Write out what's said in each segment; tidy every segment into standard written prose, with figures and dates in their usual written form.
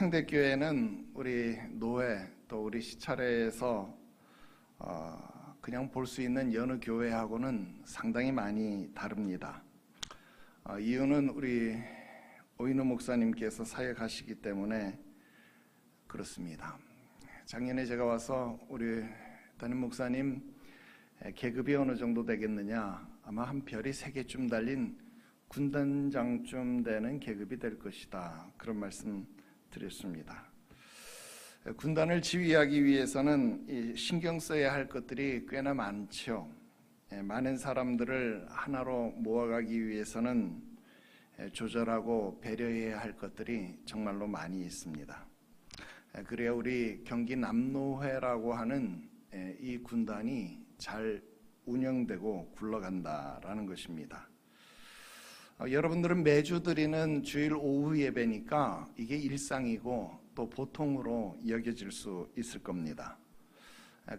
창대교회는 우리 노회 또 우리 시찰회에서 그냥 볼 수 있는 여느 교회하고는 상당히 많이 다릅니다. 이유는 우리 오인호 목사님께서 사역하시기 때문에 그렇습니다. 작년에 제가 와서 우리 담임 목사님 계급이 어느 정도 되겠느냐, 아마 한 별이 3개쯤 달린 군단장쯤 되는 계급이 될 것이다, 그런 말씀 드렸습니다. 군단을 지휘하기 위해서는 신경 써야 할 것들이 꽤나 많죠. 많은 사람들을 하나로 모아가기 위해서는 조절하고 배려해야 할 것들이 정말로 많이 있습니다. 그래야 우리 경기 남노회라고 하는 이 군단이 잘 운영되고 굴러간다라는 것입니다. 여러분들은 매주 드리는 주일 오후 예배니까 이게 일상이고 또 보통으로 여겨질 수 있을 겁니다.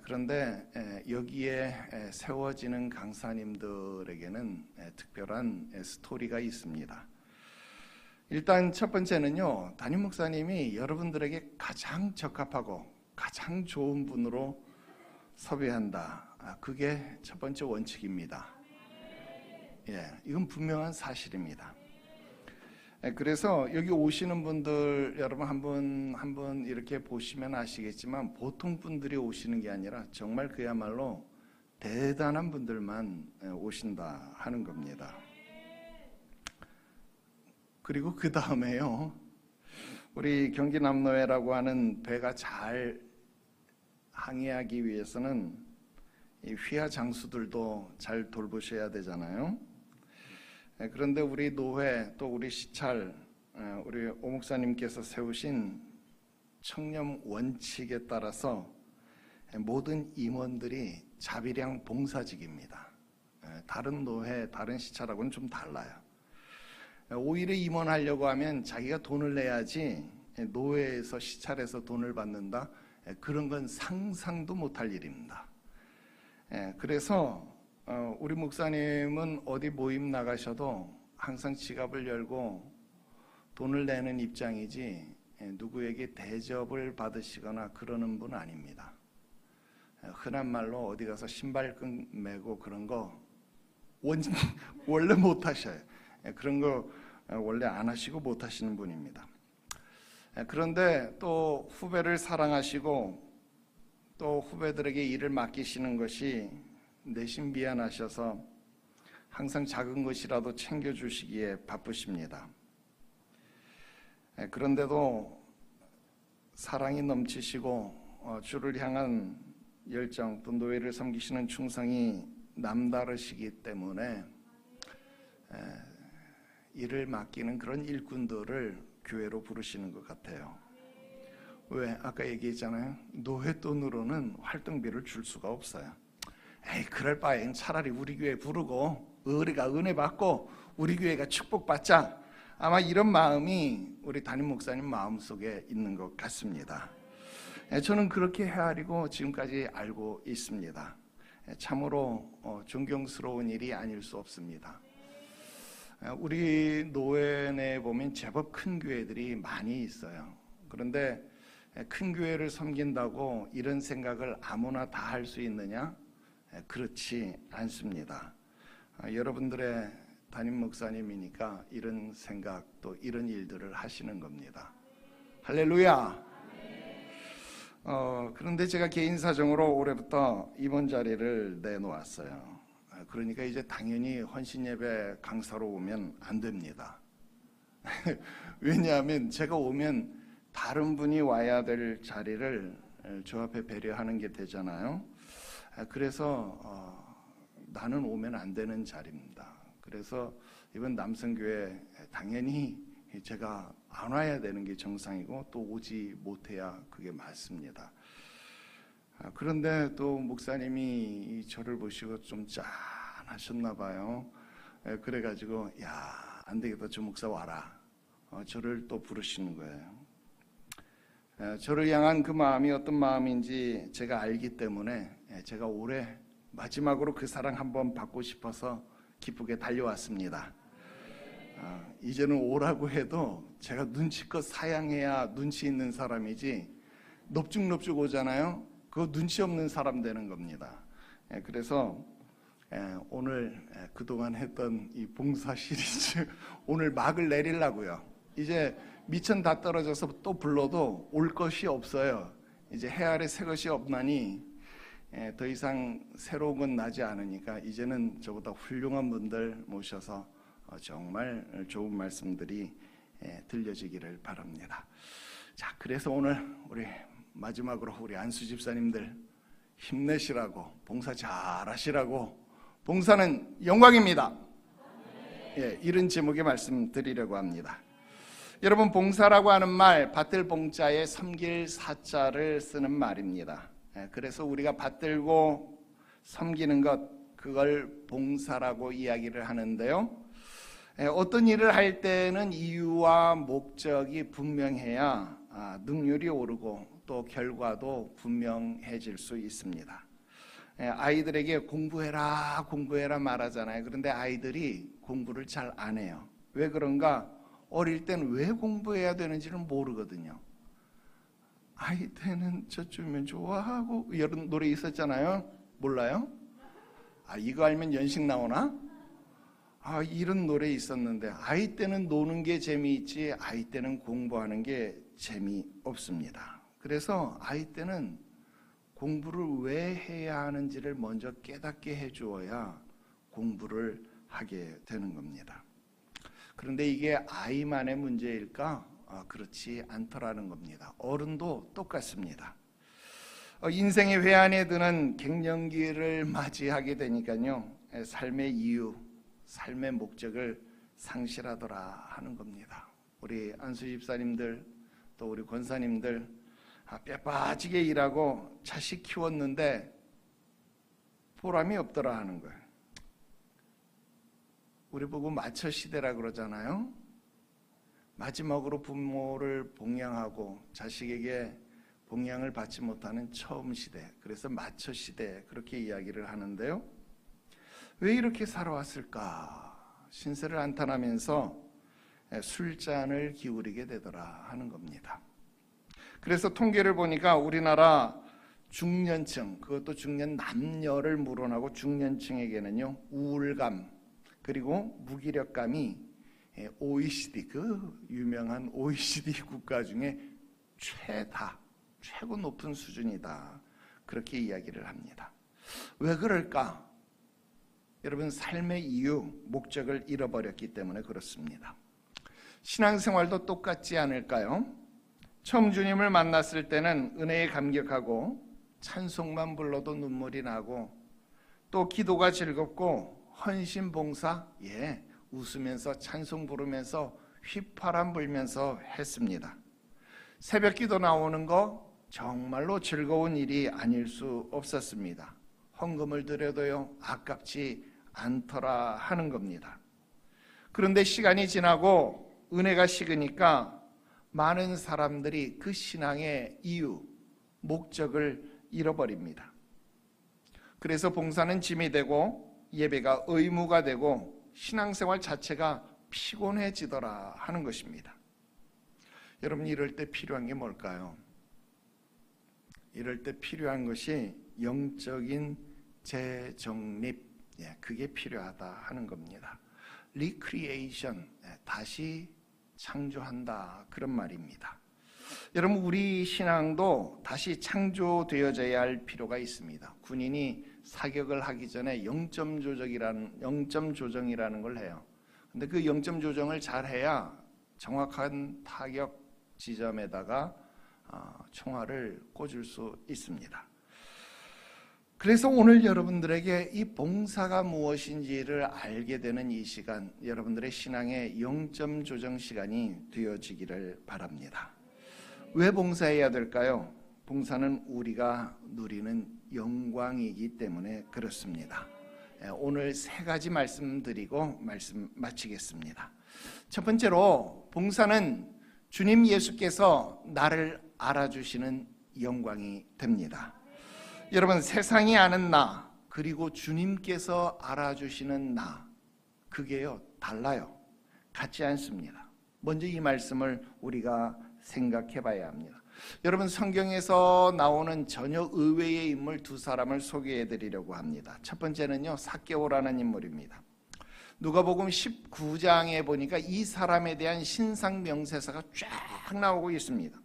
그런데 여기에 세워지는 강사님들에게는 특별한 스토리가 있습니다. 일단 첫 번째는요, 담임 목사님이 여러분들에게 가장 적합하고 가장 좋은 분으로 섭외한다. 그게 첫 번째 원칙입니다. 이건 분명한 사실입니다. 그래서 여기 오시는 분들 여러분 한 분 이렇게 보시면 아시겠지만 보통 분들이 오시는 게 아니라 정말 그야말로 대단한 분들만 오신다 하는 겁니다. 그리고 그 다음에요, 우리 경기 남노회라고 하는 배가 잘 항해하기 위해서는 이 휘하 장수들도 잘 돌보셔야 되잖아요. 그런데 우리 노회 또 우리 시찰, 우리 오 목사님께서 세우신 청렴 원칙에 따라서 모든 임원들이 자비량 봉사직입니다. 다른 노회, 다른 시찰하고는 좀 달라요. 오히려 임원하려고 하면 자기가 돈을 내야지 노회에서 시찰에서 돈을 받는다, 그런 건 상상도 못할 일입니다. 그래서 우리 목사님은 어디 모임 나가셔도 항상 지갑을 열고 돈을 내는 입장이지 누구에게 대접을 받으시거나 그러는 분 아닙니다. 흔한 말로 어디 가서 신발끈 매고 그런 거 원래 못 하셔요. 그런 거 원래 안 하시고 못 하시는 분입니다. 그런데 또 후배를 사랑하시고 또 후배들에게 일을 맡기시는 것이 내심 미안하셔서 항상 작은 것이라도 챙겨주시기에 바쁘십니다. 그런데도 사랑이 넘치시고 주를 향한 열정 또 노예를 섬기시는 충성이 남다르시기 때문에 일을 맡기는 그런 일꾼들을 교회로 부르시는 것 같아요. 왜? 아까 얘기했잖아요. 노회 돈으로는 활동비를 줄 수가 없어요. 그럴 바엔 차라리 우리 교회 부르고 우리가 은혜 받고 우리 교회가 축복받자, 아마 이런 마음이 우리 담임 목사님 마음속에 있는 것 같습니다. 저는 그렇게 헤아리고 지금까지 알고 있습니다. 참으로 존경스러운 일이 아닐 수 없습니다. 우리 노회 내에 보면 제법 큰 교회들이 많이 있어요. 그런데 큰 교회를 섬긴다고 이런 생각을 아무나 다 할 수 있느냐? 그렇지 않습니다. 여러분들의 담임 목사님이니까 이런 생각 또 이런 일들을 하시는 겁니다. 할렐루야. 그런데 제가 개인 사정으로 올해부터 이번 자리를 내놓았어요. 그러니까 이제 당연히 헌신예배 강사로 오면 안 됩니다. 왜냐하면 제가 오면 다른 분이 와야 될 자리를 저 앞에 배려하는 게 되잖아요. 그래서 나는 오면 안 되는 자리입니다. 그래서 이번 남성교회 당연히 제가 안 와야 되는 게 정상이고 또 오지 못해야 그게 맞습니다. 그런데 또 목사님이 저를 보시고 좀 짠하셨나 봐요. 그래가지고 안 되겠다, 저 목사 와라. 저를 또 부르시는 거예요. 저를 향한 그 마음이 어떤 마음인지 제가 알기 때문에 제가 올해 마지막으로 그 사랑 한번 받고 싶어서 기쁘게 달려왔습니다. 이제는 오라고 해도 제가 눈치껏 사양해야 눈치 있는 사람이지 넙죽넙죽 오잖아요. 그거 눈치 없는 사람 되는 겁니다. 그래서 오늘 그동안 했던 이 봉사 시리즈 오늘 막을 내리려고요. 이제 미천 다 떨어져서 또 불러도 올 것이 없어요. 이제 해 아래 새 것이 없나니 더 이상 새로운 건 나지 않으니까 이제는 저보다 훌륭한 분들 모셔서 정말 좋은 말씀들이 들려지기를 바랍니다. 자, 그래서 오늘 우리 마지막으로 우리 안수 집사님들 힘내시라고, 봉사 잘하시라고, 봉사는 영광입니다. 이런 제목의 말씀 드리려고 합니다. 여러분, 봉사라고 하는 말, 받들 봉자에 섬길 사자를 쓰는 말입니다. 그래서 우리가 받들고 섬기는 것, 그걸 봉사라고 이야기를 하는데요. 어떤 일을 할 때는 이유와 목적이 분명해야 능률이 오르고 또 결과도 분명해질 수 있습니다. 아이들에게 공부해라 공부해라 말하잖아요. 그런데 아이들이 공부를 잘 안 해요. 왜 그런가? 어릴 땐 왜 공부해야 되는지는 모르거든요. 아이 때는 저쯤이면 좋아하고 이런 노래 있었잖아요. 몰라요? 이거 알면 연식 나오나? 이런 노래 있었는데 아이 때는 노는 게 재미있지 아이 때는 공부하는 게 재미없습니다. 그래서 아이 때는 공부를 왜 해야 하는지를 먼저 깨닫게 해주어야 공부를 하게 되는 겁니다. 그런데 이게 아이만의 문제일까? 그렇지 않더라는 겁니다. 어른도 똑같습니다. 인생의 회한에 드는 갱년기를 맞이하게 되니까요, 삶의 이유, 삶의 목적을 상실하더라 하는 겁니다. 우리 안수 집사님들 또 우리 권사님들 뼈 빠지게 일하고 자식 키웠는데 보람이 없더라 하는 거예요. 우리 보고 마처 시대라 그러잖아요. 마지막으로 부모를 봉양하고 자식에게 봉양을 받지 못하는 처음 시대, 그래서 마처 시대 그렇게 이야기를 하는데요. 왜 이렇게 살아왔을까? 신세를 안탄하면서 술잔을 기울이게 되더라 하는 겁니다. 그래서 통계를 보니까 우리나라 중년층, 그것도 중년 남녀를 물어나고 중년층에게는요, 우울감 그리고 무기력감이 OECD, 그 유명한 OECD 국가 중에 최고 높은 수준이다, 그렇게 이야기를 합니다. 왜 그럴까? 여러분, 삶의 이유, 목적을 잃어버렸기 때문에 그렇습니다. 신앙생활도 똑같지 않을까요? 처음 주님을 만났을 때는 은혜에 감격하고 찬송만 불러도 눈물이 나고 또 기도가 즐겁고 헌신 봉사, 웃으면서 찬송 부르면서 휘파람 불면서 했습니다. 새벽 기도 나오는 거 정말로 즐거운 일이 아닐 수 없었습니다. 헌금을 드려도요, 아깝지 않더라 하는 겁니다. 그런데 시간이 지나고 은혜가 식으니까 많은 사람들이 그 신앙의 이유, 목적을 잃어버립니다. 그래서 봉사는 짐이 되고 예배가 의무가 되고 신앙생활 자체가 피곤해지더라 하는 것입니다. 여러분, 이럴 때 필요한 게 뭘까요? 이럴 때 필요한 것이 영적인 재정립, 그게 필요하다 하는 겁니다. 리크리에이션, 다시 창조한다, 그런 말입니다. 여러분, 우리 신앙도 다시 창조되어져야 할 필요가 있습니다. 군인이 사격을 하기 전에 영점 조정이라는 걸 해요. 근데 그 영점 조정을 잘 해야 정확한 타격 지점에다가 총알을 꽂을 수 있습니다. 그래서 오늘 여러분들에게 이 봉사가 무엇인지를 알게 되는 이 시간, 여러분들의 신앙의 영점 조정 시간이 되어지기를 바랍니다. 왜 봉사해야 될까요? 봉사는 우리가 누리는 영광이기 때문에 그렇습니다. 오늘 세 가지 말씀드리고 말씀 마치겠습니다. 첫 번째로, 봉사는 주님 예수께서 나를 알아주시는 영광이 됩니다. 여러분, 세상이 아는 나 그리고 주님께서 알아주시는 나, 그게요 달라요. 같지 않습니다. 먼저 이 말씀을 우리가 생각해 봐야 합니다. 여러분, 성경에서 나오는 전혀 의외의 인물 두 사람을 소개해 드리려고 합니다. 첫 번째는요, 삭개오라는 인물입니다. 누가복음 19장에 보니까 이 사람에 대한 신상 명세서가 쫙 나오고 있습니다.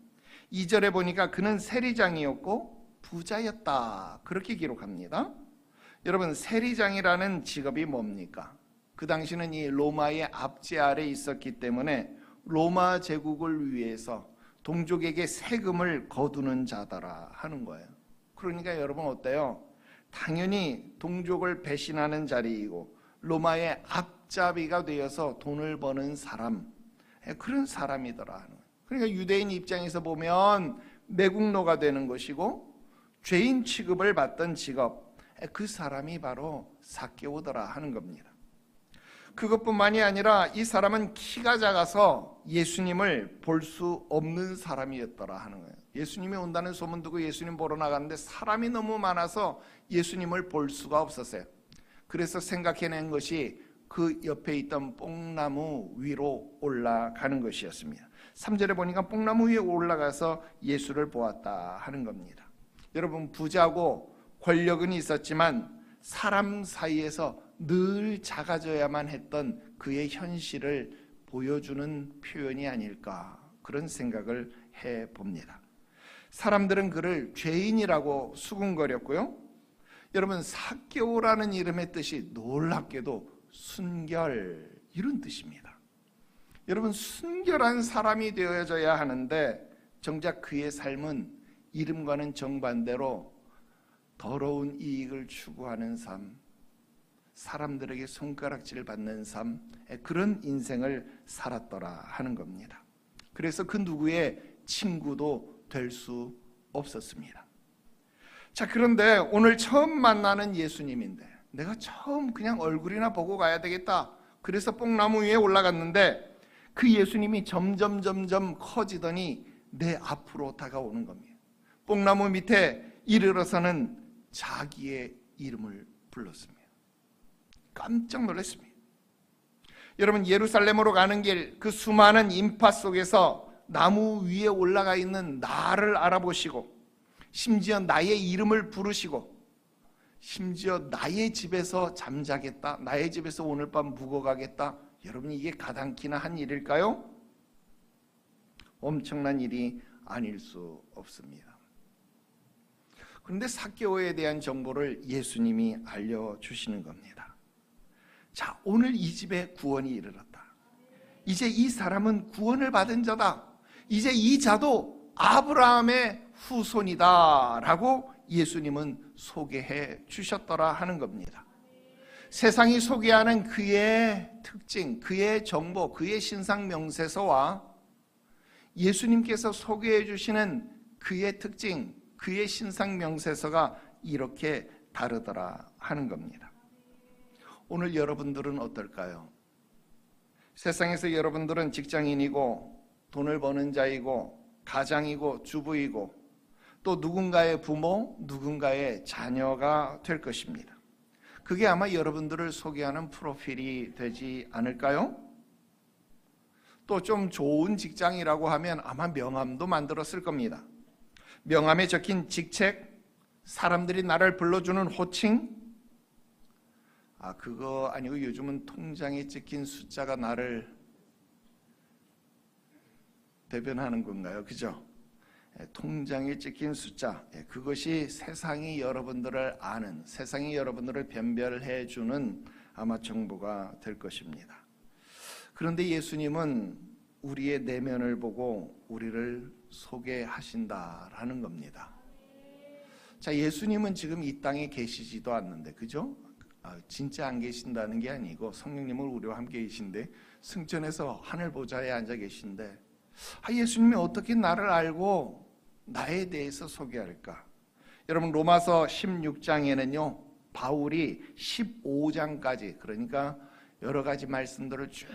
2절에 보니까 그는 세리장이었고 부자였다, 그렇게 기록합니다. 여러분, 세리장이라는 직업이 뭡니까? 그 당시는 이 로마의 압제 아래 있었기 때문에 로마 제국을 위해서 동족에게 세금을 거두는 자더라 하는 거예요. 그러니까 여러분 어때요? 당연히 동족을 배신하는 자리이고 로마의 앞잡이가 되어서 돈을 버는 사람, 그런 사람이더라 하는 거예요. 그러니까 유대인 입장에서 보면 매국노가 되는 것이고 죄인 취급을 받던 직업, 그 사람이 바로 삭개오더라 하는 겁니다. 그것뿐만이 아니라 이 사람은 키가 작아서 예수님을 볼 수 없는 사람이었더라 하는 거예요. 예수님이 온다는 소문 듣고 예수님 보러 나갔는데 사람이 너무 많아서 예수님을 볼 수가 없었어요. 그래서 생각해낸 것이 그 옆에 있던 뽕나무 위로 올라가는 것이었습니다. 3절에 보니까 뽕나무 위에 올라가서 예수를 보았다 하는 겁니다. 여러분, 부자고 권력은 있었지만 사람 사이에서 늘 작아져야만 했던 그의 현실을 보여주는 표현이 아닐까, 그런 생각을 해봅니다. 사람들은 그를 죄인이라고 수군거렸고요. 여러분, 삭개오라는 이름의 뜻이 놀랍게도 순결, 이런 뜻입니다. 여러분, 순결한 사람이 되어져야 하는데 정작 그의 삶은 이름과는 정반대로 더러운 이익을 추구하는 삶, 사람들에게 손가락질 받는 삶, 그런 인생을 살았더라 하는 겁니다. 그래서 그 누구의 친구도 될 수 없었습니다. 자, 그런데 오늘 처음 만나는 예수님인데 내가 처음 그냥 얼굴이나 보고 가야 되겠다, 그래서 뽕나무 위에 올라갔는데 그 예수님이 점점 커지더니 내 앞으로 다가오는 겁니다. 뽕나무 밑에 이르러서는 자기의 이름을 불렀습니다. 깜짝 놀랐습니다. 여러분, 예루살렘으로 가는 길, 그 수많은 인파 속에서 나무 위에 올라가 있는 나를 알아보시고 심지어 나의 이름을 부르시고 심지어 나의 집에서 잠자겠다, 나의 집에서 오늘 밤 묵어 가겠다. 여러분, 이게 가당키나 한 일일까요? 엄청난 일이 아닐 수 없습니다. 그런데 삭개오에 대한 정보를 예수님이 알려주시는 겁니다. 자, 오늘 이 집에 구원이 이르렀다. 이제 이 사람은 구원을 받은 자다. 이제 이 자도 아브라함의 후손이다 라고 예수님은 소개해 주셨더라 하는 겁니다. 세상이 소개하는 그의 특징, 그의 정보, 그의 신상 명세서와 예수님께서 소개해 주시는 그의 특징, 그의 신상 명세서가 이렇게 다르더라 하는 겁니다. 오늘 여러분들은 어떨까요? 세상에서 여러분들은 직장인이고 돈을 버는 자이고 가장이고 주부이고 또 누군가의 부모, 누군가의 자녀가 될 것입니다. 그게 아마 여러분들을 소개하는 프로필이 되지 않을까요? 또 좀 좋은 직장이라고 하면 아마 명함도 만들었을 겁니다. 명함에 적힌 직책, 사람들이 나를 불러주는 호칭, 그거 아니고 요즘은 통장에 찍힌 숫자가 나를 대변하는 건가요? 그죠? 통장에 찍힌 숫자, 그것이 세상이 여러분들을 아는, 세상이 여러분들을 변별해 주는 아마 정보가 될 것입니다. 그런데 예수님은 우리의 내면을 보고 우리를 소개하신다라는 겁니다. 자, 예수님은 지금 이 땅에 계시지도 않는데, 그죠? 진짜 안 계신다는 게 아니고 성령님은 우리와 함께 계신데 승천해서 하늘 보좌에 앉아 계신데, 예수님이 어떻게 나를 알고 나에 대해서 소개할까? 여러분, 로마서 16장에는요 바울이 15장까지, 그러니까 여러 가지 말씀들을 쭉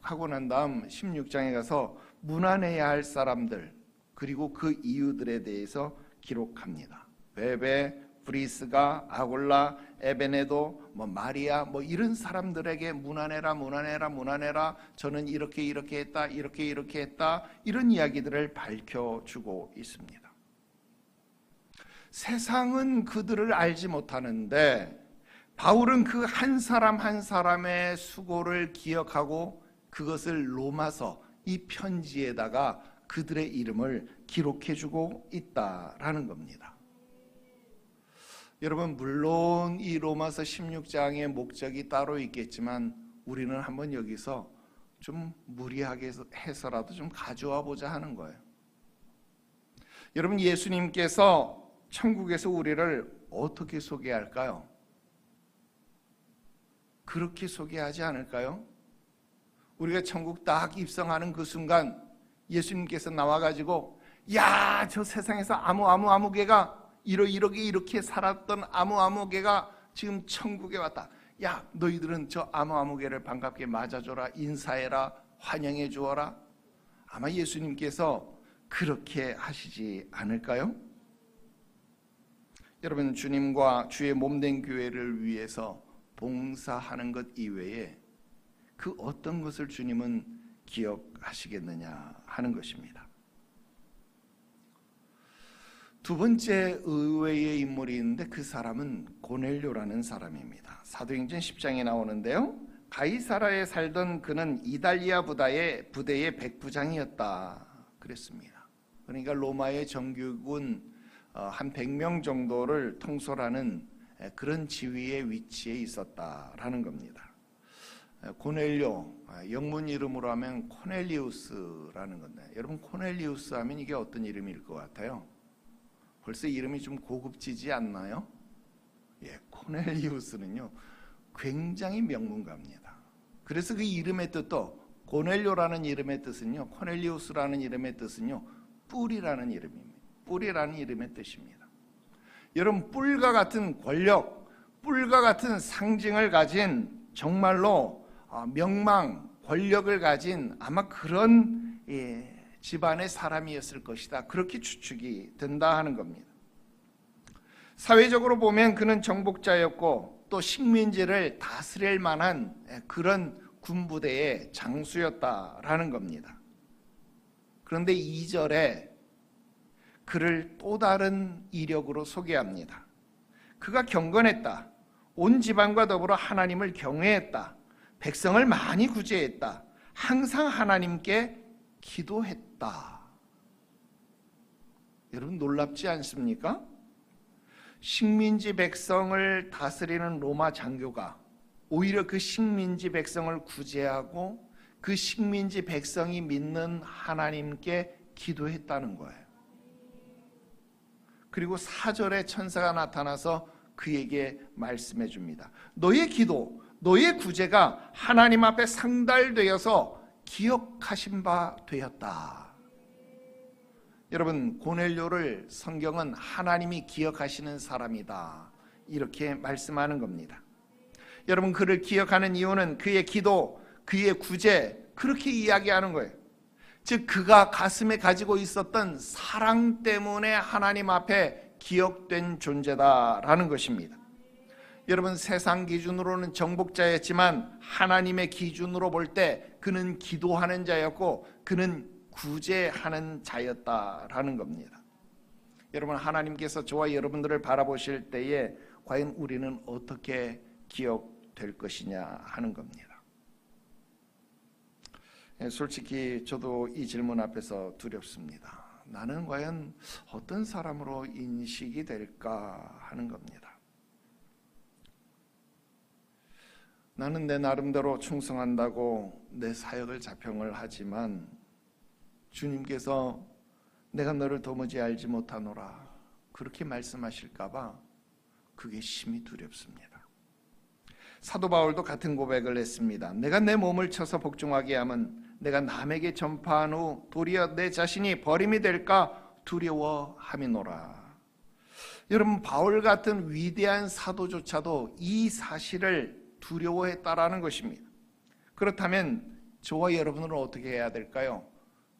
하고 난 다음 16장에 가서 문안해야 할 사람들 그리고 그 이유들에 대해서 기록합니다. 베베, 브리스가, 아골라, 에베네도, 마리아 이런 사람들에게 무난해라. 저는 이렇게 했다, 이렇게 했다, 이런 이야기들을 밝혀주고 있습니다. 세상은 그들을 알지 못하는데 바울은 그 한 사람 한 사람의 수고를 기억하고 그것을 로마서 이 편지에다가 그들의 이름을 기록해주고 있다라는 겁니다. 여러분, 물론 이 로마서 16장의 목적이 따로 있겠지만 우리는 한번 여기서 좀 무리하게 해서라도 좀 가져와 보자 하는 거예요. 여러분, 예수님께서 천국에서 우리를 어떻게 소개할까요? 그렇게 소개하지 않을까요? 우리가 천국 딱 입성하는 그 순간 예수님께서 나와가지고 야, 저 세상에서 아무 개가 이렇게 살았던 아무 개가 지금 천국에 왔다. 야, 너희들은 저 아무 개를 반갑게 맞아줘라, 인사해라, 환영해 주어라. 아마 예수님께서 그렇게 하시지 않을까요? 여러분, 주님과 주의 몸된 교회를 위해서 봉사하는 것 이외에 그 어떤 것을 주님은 기억하시겠느냐 하는 것입니다. 두 번째 의외의 인물이 있는데 그 사람은 고넬료라는 사람입니다. 사도행전 10장에 나오는데요, 가이사라에 살던 그는 이달리아 부대의 백부장이었다 그랬습니다. 그러니까 로마의 정규군 한 100명 정도를 통솔하는 그런 지위의 위치에 있었다라는 겁니다. 고넬료, 영문 이름으로 하면 코넬리우스라는 건데, 여러분, 코넬리우스 하면 이게 어떤 이름일 것 같아요? 벌써 이름이 좀 고급지지 않나요? 코넬리우스는요 굉장히 명문가입니다. 그래서 그 이름의 뜻도, 고넬료라는 이름의 뜻은요, 코넬리우스라는 이름의 뜻은요, 뿔이라는 이름입니다. 뿔이라는 이름의 뜻입니다. 여러분, 뿔과 같은 권력, 뿔과 같은 상징을 가진 정말로 명망, 권력을 가진 아마 그런 집안의 사람이었을 것이다, 그렇게 추측이 된다 하는 겁니다. 사회적으로 보면 그는 정복자였고 또 식민지를 다스릴 만한 그런 군부대의 장수였다라는 겁니다. 그런데 2절에 그를 또 다른 이력으로 소개합니다. 그가 경건했다. 온 집안과 더불어 하나님을 경외했다. 백성을 많이 구제했다. 항상 하나님께 기도했다. 여러분, 놀랍지 않습니까? 식민지 백성을 다스리는 로마 장교가 오히려 그 식민지 백성을 구제하고 그 식민지 백성이 믿는 하나님께 기도했다는 거예요. 그리고 4절에 천사가 나타나서 그에게 말씀해 줍니다. 너의 기도, 너의 구제가 하나님 앞에 상달되어서 기억하신 바 되었다. 여러분, 고넬료를 성경은 하나님이 기억하시는 사람이다, 이렇게 말씀하는 겁니다. 여러분, 그를 기억하는 이유는 그의 기도, 그의 구제, 그렇게 이야기하는 거예요. 즉, 그가 가슴에 가지고 있었던 사랑 때문에 하나님 앞에 기억된 존재다라는 것입니다. 여러분, 세상 기준으로는 정복자였지만 하나님의 기준으로 볼 때 그는 기도하는 자였고 그는 구제하는 자였다라는 겁니다. 여러분, 하나님께서 저와 여러분들을 바라보실 때에 과연 우리는 어떻게 기억될 것이냐 하는 겁니다. 솔직히 저도 이 질문 앞에서 두렵습니다. 나는 과연 어떤 사람으로 인식이 될까 하는 겁니다. 나는 내 나름대로 충성한다고 내 사역을 자평을 하지만 주님께서 내가 너를 도무지 알지 못하노라 그렇게 말씀하실까 봐 그게 심히 두렵습니다. 사도 바울도 같은 고백을 했습니다. 내가 내 몸을 쳐서 복종하게 함은 내가 남에게 전파한 후 도리어 내 자신이 버림이 될까 두려워함이노라. 여러분, 바울 같은 위대한 사도조차도 이 사실을 두려워했다라는 것입니다. 그렇다면 저와 여러분은 어떻게 해야 될까요?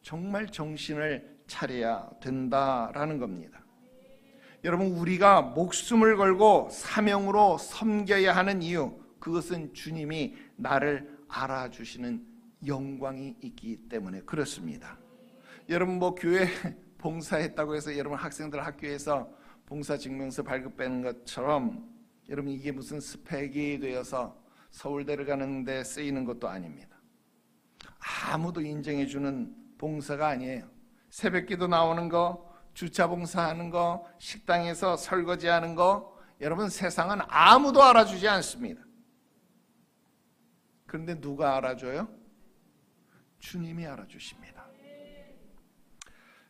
정말 정신을 차려야 된다라는 겁니다. 여러분, 우리가 목숨을 걸고 사명으로 섬겨야 하는 이유, 그것은 주님이 나를 알아주시는 영광이 있기 때문에 그렇습니다. 여러분, 교회 봉사했다고 해서 여러분 학생들 학교에서 봉사 증명서 발급받는 것처럼 여러분 이게 무슨 스펙이 되어서 서울대를 가는데 쓰이는 것도 아닙니다. 아무도 인정해주는 봉사가 아니에요. 새벽기도 나오는 거, 주차 봉사하는 거, 식당에서 설거지하는 거, 여러분 세상은 아무도 알아주지 않습니다. 그런데 누가 알아줘요? 주님이 알아주십니다.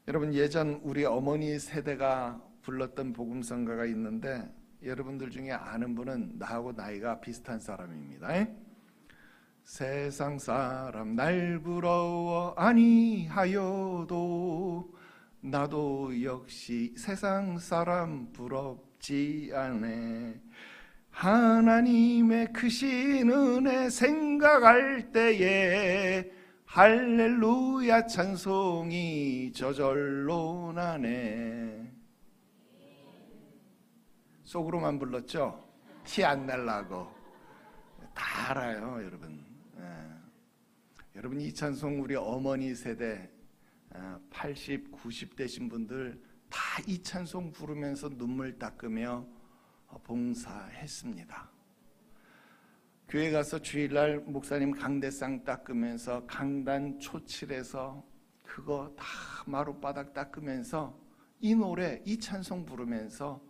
여러분, 예전 우리 어머니 세대가 불렀던 복음성가가 있는데 여러분들 중에 아는 분은 나하고 나이가 비슷한 사람입니다. 세상 사람 날 부러워 아니하여도 나도 역시 세상 사람 부럽지 않네. 하나님의 크신 은혜 생각할 때에 할렐루야 찬송이 저절로 나네. 속으로만 불렀죠? 티 안 날라고. 다 알아요, 여러분. 여러분, 이 찬송 우리 어머니 세대 80, 90 되신 분들 다 이 찬송 부르면서 눈물 닦으며 봉사했습니다. 교회 가서 주일날 목사님 강대상 닦으면서 강단 초칠해서 그거 다 마룻바닥 닦으면서 이 노래, 이 찬송 부르면서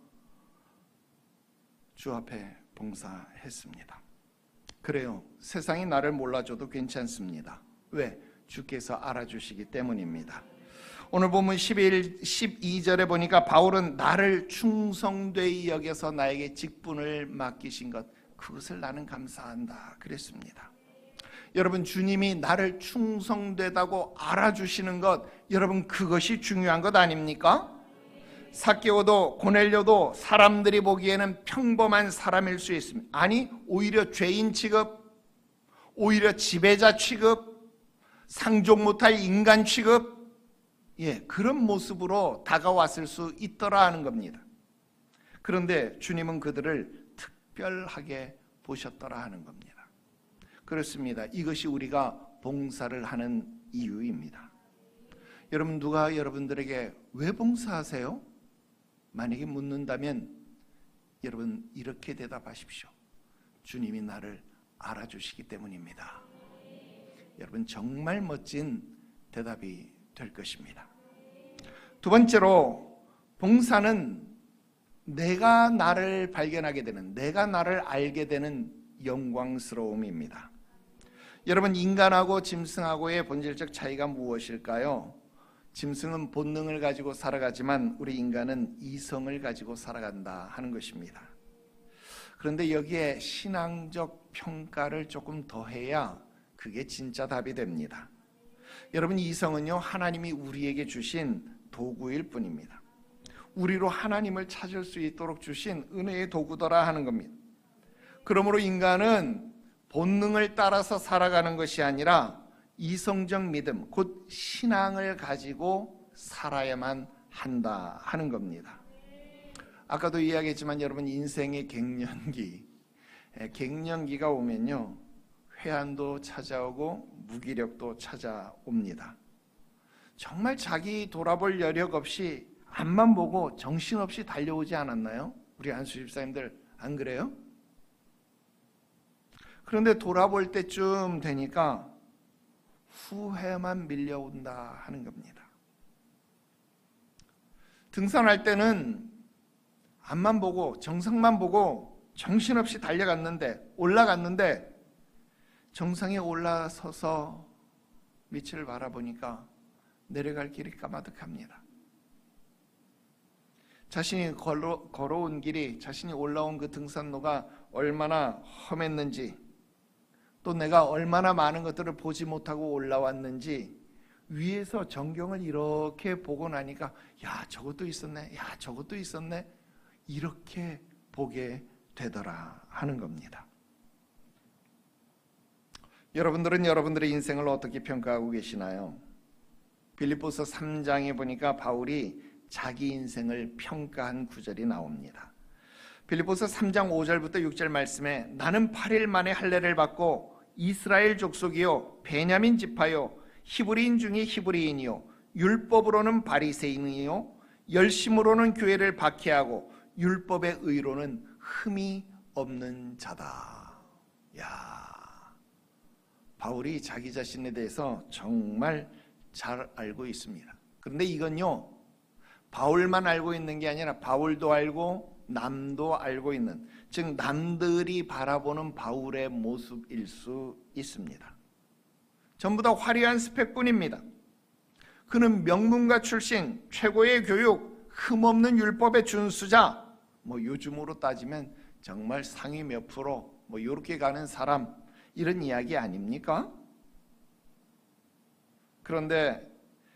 주 앞에 봉사했습니다. 그래요, 세상이 나를 몰라줘도 괜찮습니다. 왜? 주께서 알아주시기 때문입니다. 오늘 본문 12절에 보니까 바울은 나를 충성되이 여겨서 나에게 직분을 맡기신 것, 그것을 나는 감사한다 그랬습니다. 여러분, 주님이 나를 충성되다고 알아주시는 것, 여러분 그것이 중요한 것 아닙니까? 삭개오도 고넬료도 사람들이 보기에는 평범한 사람일 수 있습니다. 아니, 오히려 죄인 취급, 오히려 지배자 취급, 상종 못할 인간 취급, 그런 모습으로 다가왔을 수 있더라 하는 겁니다. 그런데 주님은 그들을 특별하게 보셨더라 하는 겁니다. 그렇습니다. 이것이 우리가 봉사를 하는 이유입니다. 여러분, 누가 여러분들에게 왜 봉사하세요? 만약에 묻는다면 여러분 이렇게 대답하십시오. 주님이 나를 알아주시기 때문입니다. 여러분, 정말 멋진 대답이 될 것입니다. 두 번째로, 봉사는 내가 나를 발견하게 되는, 내가 나를 알게 되는 영광스러움입니다. 여러분, 인간하고 짐승하고의 본질적 차이가 무엇일까요? 짐승은 본능을 가지고 살아가지만 우리 인간은 이성을 가지고 살아간다 하는 것입니다. 그런데 여기에 신앙적 평가를 조금 더해야 그게 진짜 답이 됩니다. 여러분, 이성은요, 하나님이 우리에게 주신 도구일 뿐입니다. 우리로 하나님을 찾을 수 있도록 주신 은혜의 도구더라 하는 겁니다. 그러므로 인간은 본능을 따라서 살아가는 것이 아니라 이성적 믿음, 곧 신앙을 가지고 살아야만 한다 하는 겁니다. 아까도 이야기했지만 여러분, 인생의 갱년기가 오면요, 회한도 찾아오고 무기력도 찾아옵니다. 정말 자기 돌아볼 여력 없이 앞만 보고 정신없이 달려오지 않았나요? 우리 안수 집사님들 안 그래요? 그런데 돌아볼 때쯤 되니까 후회만 밀려온다 하는 겁니다. 등산할 때는 앞만 보고 정상만 보고 정신없이 올라갔는데 정상에 올라서서 밑을 바라보니까 내려갈 길이 까마득합니다. 자신이 걸어온 길이, 자신이 올라온 그 등산로가 얼마나 험했는지, 또 내가 얼마나 많은 것들을 보지 못하고 올라왔는지 위에서 전경을 이렇게 보고 나니까 저것도 있었네, 저것도 있었네, 이렇게 보게 되더라 하는 겁니다. 여러분들은 여러분들의 인생을 어떻게 평가하고 계시나요? 빌립보서 3장에 보니까 바울이 자기 인생을 평가한 구절이 나옵니다. 빌립보서 3장 5절부터 6절 말씀에 나는 8일 만에 할례를 받고 이스라엘 족속이요 베냐민 지파요 히브리인 중에 히브리인이요 율법으로는 바리새인이요 열심으로는 교회를 박해하고 율법의 의로는 흠이 없는 자다. 야, 바울이 자기 자신에 대해서 정말 잘 알고 있습니다. 그런데 이건요, 바울만 알고 있는 게 아니라 바울도 알고 남도 알고 있는, 즉 남들이 바라보는 바울의 모습일 수 있습니다. 전부 다 화려한 스펙뿐입니다. 그는 명문가 출신, 최고의 교육, 흠없는 율법의 준수자, 요즘으로 따지면 정말 상위 몇 프로 이렇게 가는 사람, 이런 이야기 아닙니까? 그런데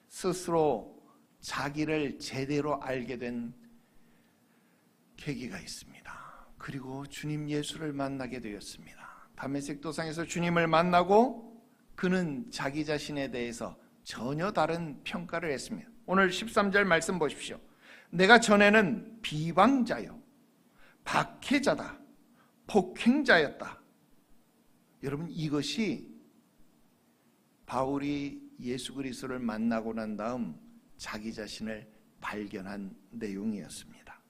스스로 자기를 제대로 알게 된 계기가 있습니다. 그리고 주님 예수를 만나게 되었습니다. 다메섹 도상에서 주님을 만나고 그는 자기 자신에 대해서 전혀 다른 평가를 했습니다. 오늘 13절 말씀 보십시오. 내가 전에는 비방자요 박해자다, 폭행자였다. 여러분, 이것이 바울이 예수 그리스도를 만나고 난 다음 자기 자신을 발견한 내용이었습니다.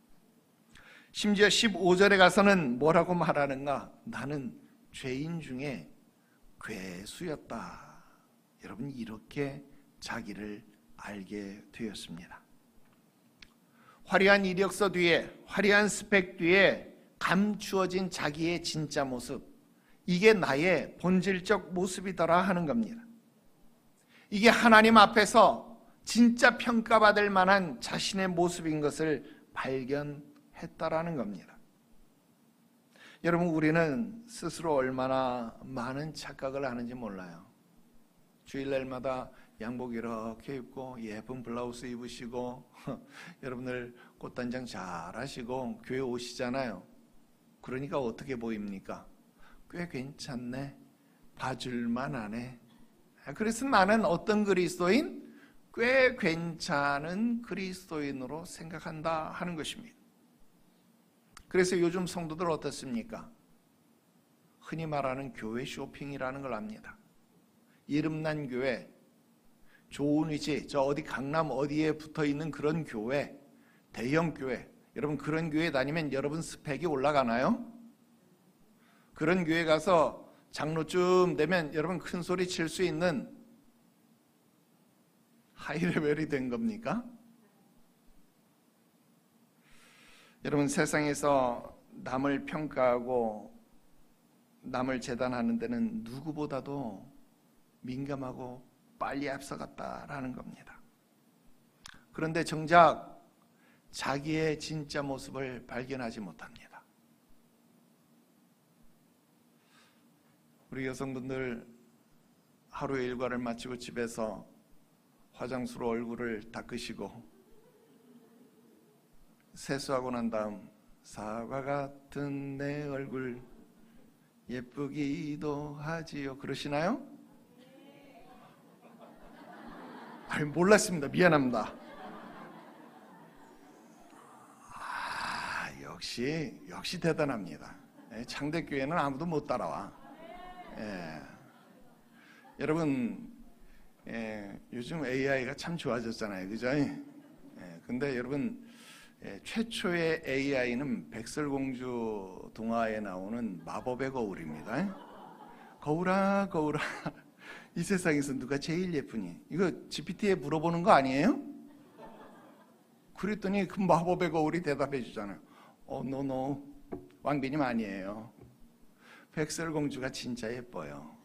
심지어 15절에 가서는 뭐라고 말하는가? 나는 죄인 중에 괴수였다. 여러분, 이렇게 자기를 알게 되었습니다. 화려한 이력서 뒤에, 화려한 스펙 뒤에 감추어진 자기의 진짜 모습, 이게 나의 본질적 모습이더라 하는 겁니다. 이게 하나님 앞에서 진짜 평가받을 만한 자신의 모습인 것을 발견했다라는 겁니다. 여러분, 우리는 스스로 얼마나 많은 착각을 하는지 몰라요. 주일날마다 양복 이렇게 입고 예쁜 블라우스 입으시고 여러분들 꽃단장 잘 하시고 교회 오시잖아요. 그러니까 어떻게 보입니까? 꽤 괜찮네, 봐줄만 하네. 그래서 나는 어떤 그리스도인? 꽤 괜찮은 그리스도인으로 생각한다 하는 것입니다. 그래서 요즘 성도들 어떻습니까? 흔히 말하는 교회 쇼핑이라는 걸 압니다. 이름난 교회, 좋은 위치, 저 어디 강남 어디에 붙어있는 그런 교회, 대형 교회, 여러분 그런 교회 다니면 여러분 스펙이 올라가나요? 그런 교회 가서 장로쯤 되면 여러분 큰 소리 칠 수 있는 하이레벨이 된 겁니까? 여러분, 세상에서 남을 평가하고 남을 재단하는 데는 누구보다도 민감하고 빨리 앞서갔다라는 겁니다. 그런데 정작 자기의 진짜 모습을 발견하지 못합니다. 우리 여성분들 하루의 일과를 마치고 집에서 화장수로 얼굴을 닦으시고 세수하고 난 다음 사과 같은 내 얼굴 예쁘기도 하지요, 그러시나요? 아니, 몰랐습니다. 미안합니다. 역시 대단합니다. 창대교회는 아무도 못 따라와. 여러분, 요즘 AI가 참 좋아졌잖아요, 그죠? 근데 여러분, 최초의 AI는 백설공주 동화에 나오는 마법의 거울입니다. 거울아, 거울아, 이 세상에서 누가 제일 예쁘니? 이거 GPT에 물어보는 거 아니에요? 그랬더니 그 마법의 거울이 대답해 주잖아요. 노, 왕비님 아니에요. 백설공주가 진짜 예뻐요.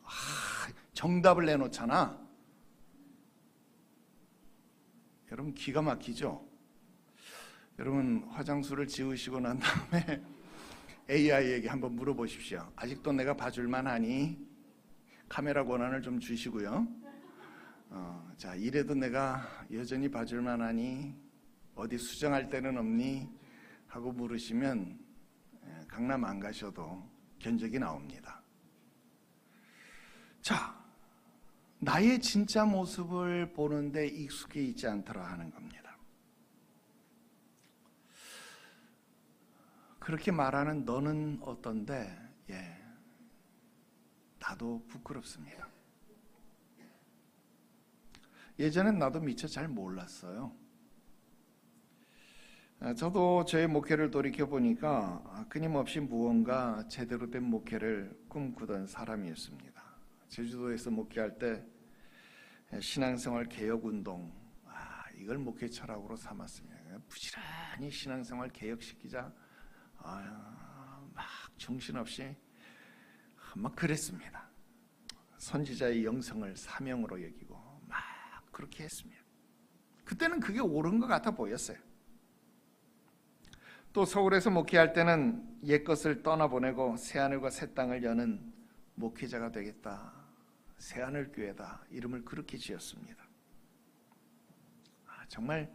정답을 내놓잖아. 여러분, 기가 막히죠? 여러분, 화장수를 지우시고 난 다음에 AI에게 한번 물어보십시오. 아직도 내가 봐줄만 하니? 카메라 권한을 좀 주시고요. 자, 이래도 내가 여전히 봐줄만 하니? 어디 수정할 데는 없니? 하고 물으시면 강남 안 가셔도 견적이 나옵니다. 자, 나의 진짜 모습을 보는데 익숙해 있지 않더라 하는 겁니다. 그렇게 말하는 너는 어떤데, 나도 부끄럽습니다. 예전엔 나도 미처 잘 몰랐어요. 저도 저의 목회를 돌이켜보니까 끊임없이 무언가 제대로 된 목회를 꿈꾸던 사람이었습니다. 제주도에서 목회할 때 신앙생활 개혁운동, 이걸 목회 철학으로 삼았습니다. 부지런히 신앙생활 개혁시키자, 막 정신없이 막 그랬습니다. 선지자의 영성을 사명으로 여기고 막 그렇게 했습니다. 그때는 그게 옳은 것 같아 보였어요. 또 서울에서 목회할 때는 옛것을 떠나보내고 새하늘과 새 땅을 여는 목회자가 되겠다, 새하늘교회다, 이름을 그렇게 지었습니다. 정말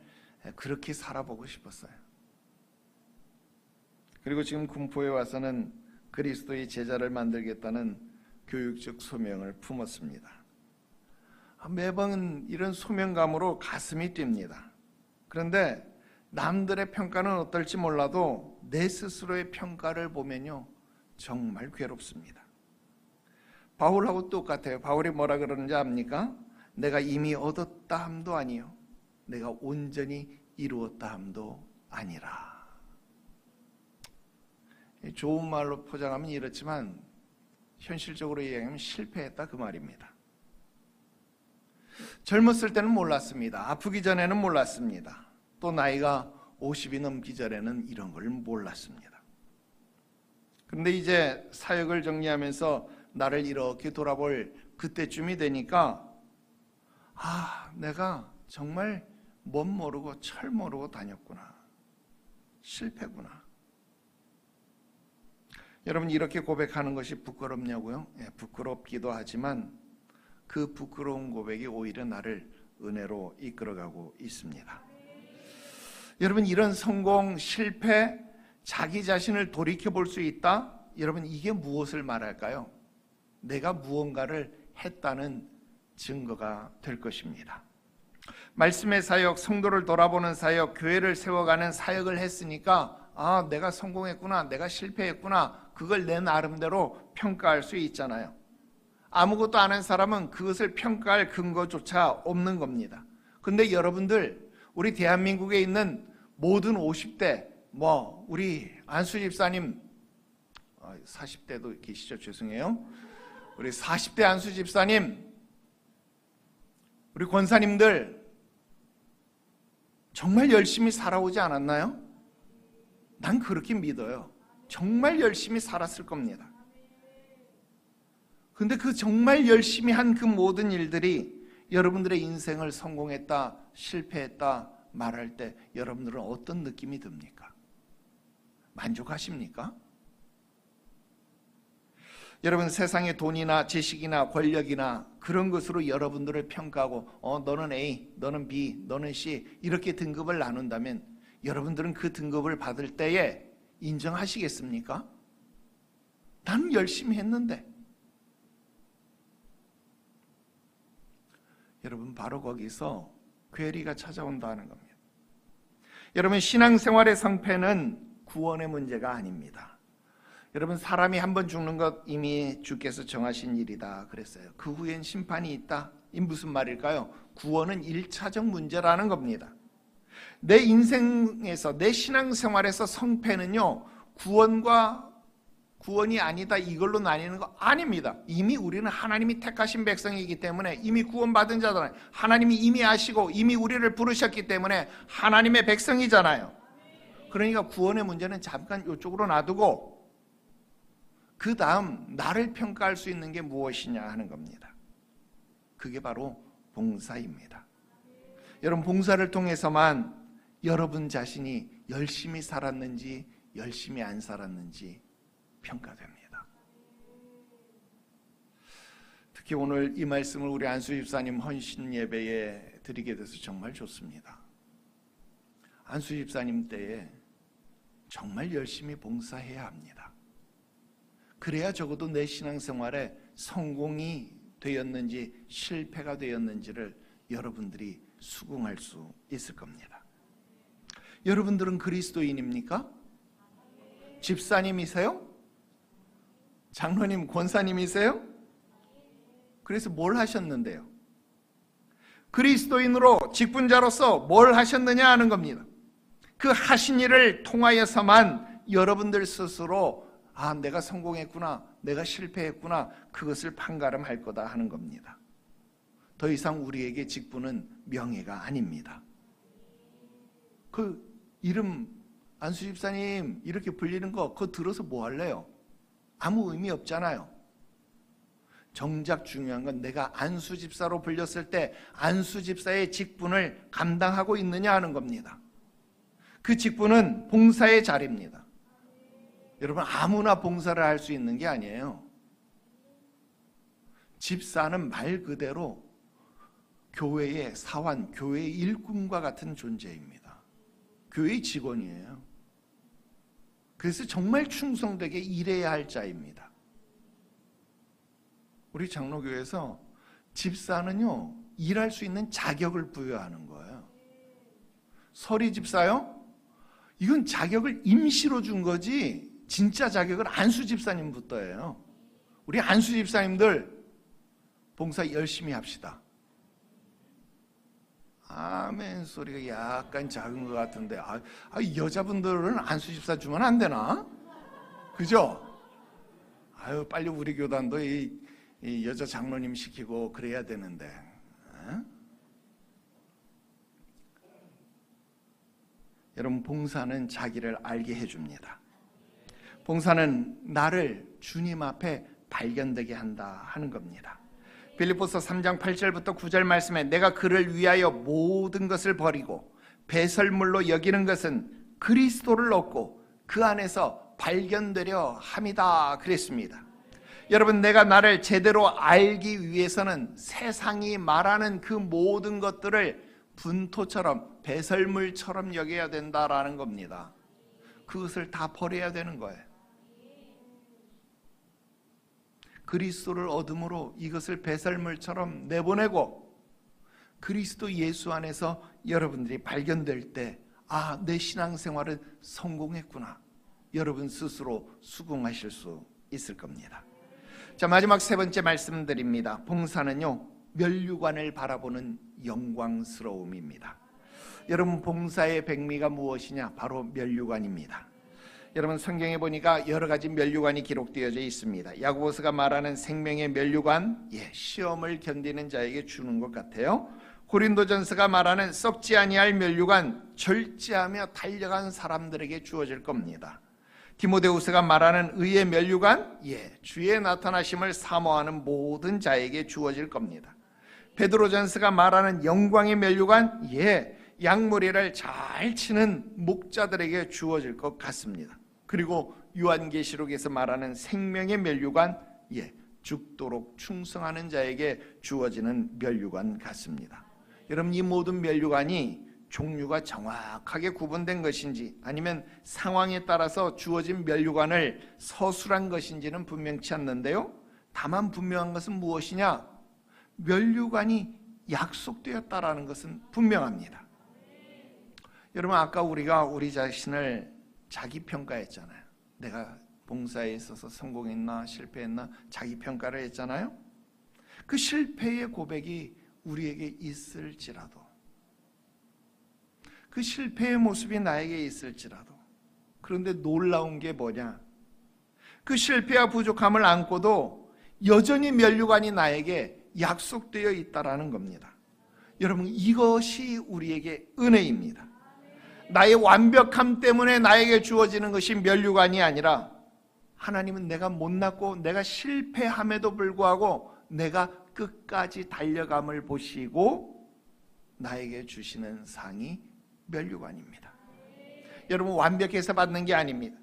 그렇게 살아보고 싶었어요. 그리고 지금 군포에 와서는 그리스도의 제자를 만들겠다는 교육적 소명을 품었습니다. 매번 이런 소명감으로 가슴이 뜁니다. 그런데 남들의 평가는 어떨지 몰라도 내 스스로의 평가를 보면요, 정말 괴롭습니다. 바울하고 똑같아요. 바울이 뭐라 그러는지 압니까? 내가 이미 얻었다 함도 아니요, 내가 온전히 이루었다 함도 아니라. 좋은 말로 포장하면 이렇지만 현실적으로 얘기하면 실패했다, 그 말입니다. 젊었을 때는 몰랐습니다. 아프기 전에는 몰랐습니다. 또 나이가 50이 넘기 전에는 이런 걸 몰랐습니다. 그런데 이제 사역을 정리하면서 나를 이렇게 돌아볼 그때쯤이 되니까 내가 정말 멋 모르고 철 모르고 다녔구나, 실패구나. 여러분, 이렇게 고백하는 것이 부끄럽냐고요? 부끄럽기도 하지만 그 부끄러운 고백이 오히려 나를 은혜로 이끌어가고 있습니다. 여러분, 이런 성공, 실패, 자기 자신을 돌이켜볼 수 있다? 여러분, 이게 무엇을 말할까요? 내가 무언가를 했다는 증거가 될 것입니다. 말씀의 사역, 성도를 돌아보는 사역, 교회를 세워가는 사역을 했으니까 내가 성공했구나, 내가 실패했구나, 그걸 내 나름대로 평가할 수 있잖아요. 아무것도 안 한 사람은 그것을 평가할 근거조차 없는 겁니다. 근데 여러분들, 우리 대한민국에 있는 모든 50대, 우리 안수 집사님, 40대도 계시죠? 죄송해요. 우리 40대 안수 집사님, 우리 권사님들 정말 열심히 살아오지 않았나요? 난 그렇게 믿어요. 정말 열심히 살았을 겁니다. 근데 그 정말 열심히 한 그 모든 일들이 여러분들의 인생을 성공했다, 실패했다 말할 때 여러분들은 어떤 느낌이 듭니까? 만족하십니까? 여러분, 세상의 돈이나 지식이나 권력이나 그런 것으로 여러분들을 평가하고 너는 A, 너는 B, 너는 C 이렇게 등급을 나눈다면 여러분들은 그 등급을 받을 때에 인정하시겠습니까? 나는 열심히 했는데. 여러분, 바로 거기서 괴리가 찾아온다는 겁니다. 여러분, 신앙생활의 성패는 구원의 문제가 아닙니다. 여러분, 사람이 한 번 죽는 것 이미 주께서 정하신 일이다 그랬어요. 그 후엔 심판이 있다. 이 무슨 말일까요? 구원은 1차적 문제라는 겁니다. 내 인생에서, 내 신앙생활에서 성패는요, 구원이 아니다 이걸로 나뉘는 거 아닙니다. 이미 우리는 하나님이 택하신 백성이기 때문에 이미 구원받은 자잖아요. 하나님이 이미 아시고 이미 우리를 부르셨기 때문에 하나님의 백성이잖아요. 그러니까 구원의 문제는 잠깐 이쪽으로 놔두고 그 다음 나를 평가할 수 있는 게 무엇이냐 하는 겁니다. 그게 바로 봉사입니다. 여러분, 봉사를 통해서만 여러분 자신이 열심히 살았는지 열심히 안 살았는지 평가됩니다. 특히 오늘 이 말씀을 우리 안수 집사님 헌신 예배에 드리게 돼서 정말 좋습니다. 안수 집사님 때에 정말 열심히 봉사해야 합니다. 그래야 적어도 내 신앙생활에 성공이 되었는지 실패가 되었는지를 여러분들이 수긍할 수 있을 겁니다. 여러분들은 그리스도인입니까? 집사님이세요? 장로님, 권사님이세요? 그래서 뭘 하셨는데요? 그리스도인으로 직분자로서 뭘 하셨느냐 하는 겁니다. 그 하신 일을 통하여서만 여러분들 스스로 내가 성공했구나, 내가 실패했구나, 그것을 판가름할 거다 하는 겁니다. 더 이상 우리에게 직분은 명예가 아닙니다. 그 이름 안수 집사님 이렇게 불리는 거 그거 들어서 뭐 할래요? 아무 의미 없잖아요. 정작 중요한 건 내가 안수 집사로 불렸을 때 안수 집사의 직분을 감당하고 있느냐 하는 겁니다. 그 직분은 봉사의 자리입니다. 여러분, 아무나 봉사를 할 수 있는 게 아니에요. 집사는 말 그대로 교회의 사환, 교회의 일꾼과 같은 존재입니다. 교회의 직원이에요. 그래서 정말 충성되게 일해야 할 자입니다. 우리 장로교회에서 집사는요, 일할 수 있는 자격을 부여하는 거예요. 서리 집사요? 이건 자격을 임시로 준 거지 진짜 자격은 안수 집사님부터예요. 우리 안수 집사님들 봉사 열심히 합시다. 아멘 소리가 약간 작은 것 같은데 여자분들은 안수 집사 주면 안 되나? 그죠? 빨리 우리 교단도 이 여자 장로님 시키고 그래야 되는데. 여러분, 봉사는 자기를 알게 해줍니다. 봉사는 나를 주님 앞에 발견되게 한다 하는 겁니다. 빌립보서 3장 8절부터 9절 말씀에 내가 그를 위하여 모든 것을 버리고 배설물로 여기는 것은 그리스도를 얻고 그 안에서 발견되려 함이다 그랬습니다. 여러분, 내가 나를 제대로 알기 위해서는 세상이 말하는 그 모든 것들을 분토처럼 배설물처럼 여겨야 된다라는 겁니다. 그것을 다 버려야 되는 거예요. 그리스도를 얻음으로 이것을 배설물처럼 내보내고 그리스도 예수 안에서 여러분들이 발견될 때 내 신앙생활은 성공했구나, 여러분 스스로 수긍하실 수 있을 겁니다. 자, 마지막 세 번째 말씀드립니다. 봉사는요, 면류관을 바라보는 영광스러움입니다. 여러분, 봉사의 백미가 무엇이냐? 바로 면류관입니다. 여러분, 성경에 보니까 여러 가지 면류관이 기록되어져 있습니다. 야고보서가 말하는 생명의 면류관, 시험을 견디는 자에게 주는 것 같아요. 고린도전서가 말하는 썩지 아니할 면류관, 절제하며 달려간 사람들에게 주어질 겁니다. 디모데후서가 말하는 의의 면류관, 주의 나타나심을 사모하는 모든 자에게 주어질 겁니다. 베드로전서가 말하는 영광의 면류관, 양무리를 잘 치는 목자들에게 주어질 것 같습니다. 그리고 요한계시록에서 말하는 생명의 면류관, 죽도록 충성하는 자에게 주어지는 면류관 같습니다. 여러분, 이 모든 면류관이 종류가 정확하게 구분된 것인지 아니면 상황에 따라서 주어진 면류관을 서술한 것인지는 분명치 않는데요, 다만 분명한 것은 무엇이냐? 면류관이 약속되었다라는 것은 분명합니다. 여러분, 아까 우리가 우리 자신을 자기평가했잖아요. 내가 봉사에 있어서 성공했나 실패했나 자기평가를 했잖아요. 그 실패의 고백이 우리에게 있을지라도, 그 실패의 모습이 나에게 있을지라도, 그런데 놀라운 게 뭐냐? 그 실패와 부족함을 안고도 여전히 면류관이 나에게 약속되어 있다라는 겁니다. 여러분, 이것이 우리에게 은혜입니다. 나의 완벽함 때문에 나에게 주어지는 것이 면류관이 아니라 하나님은 내가 못났고 내가 실패함에도 불구하고 내가 끝까지 달려감을 보시고 나에게 주시는 상이 면류관입니다. 여러분, 완벽해서 받는 게 아닙니다.